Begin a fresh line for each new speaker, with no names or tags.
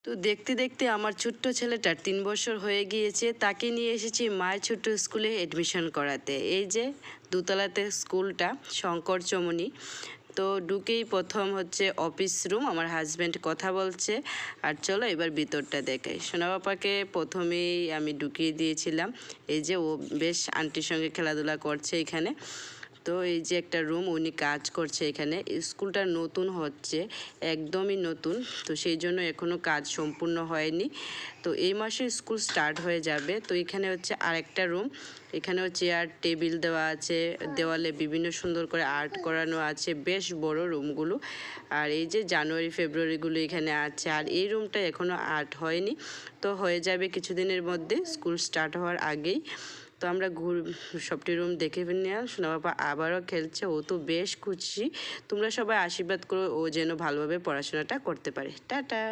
তো দেখতে দেখতে আমার ছোট্ট ছেলেটার ৩ বছর হয়ে গিয়েছে। তাকে নিয়ে এসেছি মায়ের ছোট্ট স্কুলে অ্যাডমিশন করাতে। এই যে দোতলাতে স্কুলটা, শঙ্কর চমনী। তো ঢুকেই প্রথম হচ্ছে অফিস রুম, আমার হাজব্যান্ড কথা বলছে। আর চলো এবার ভিতরটা দেখাই। সোনা পাপাকে প্রথমেই আমি ঢুকিয়ে দিয়েছিলাম। এই যে ও বেশ আন্টির সঙ্গে খেলাধুলা করছে এখানে। তো এই যে একটা রুম, উনি কাজ করছে এখানে। স্কুলটা নতুন হচ্ছে, একদমই নতুন। তো সেই জন্য এখনও কাজ সম্পূর্ণ হয়নি। তো এই মাসে স্কুল স্টার্ট হয়ে যাবে। তো এখানে হচ্ছে আরেকটা রুম, এখানেও চেয়ার টেবিল দেওয়া আছে, দেওয়ালে বিভিন্ন সুন্দর করে আর্ট করানো আছে, বেশ বড় রুমগুলো। আর এই যে জানুয়ারি ফেব্রুয়ারিগুলো এখানে আছে। আর এই রুমটা এখনও আর্ট হয়নি, তো হয়ে যাবে কিছুদিনের মধ্যে, স্কুল স্টার্ট হওয়ার আগেই। তো আমরা সবটি রুম দেখে নিলাম। সোনা বাবা আবারও খেলছে, ও তো বেশ খুশি। তোমরা সবাই আশীর্বাদ করো ও যেন ভালোভাবে পড়াশোনাটা করতে পারে। টাটা।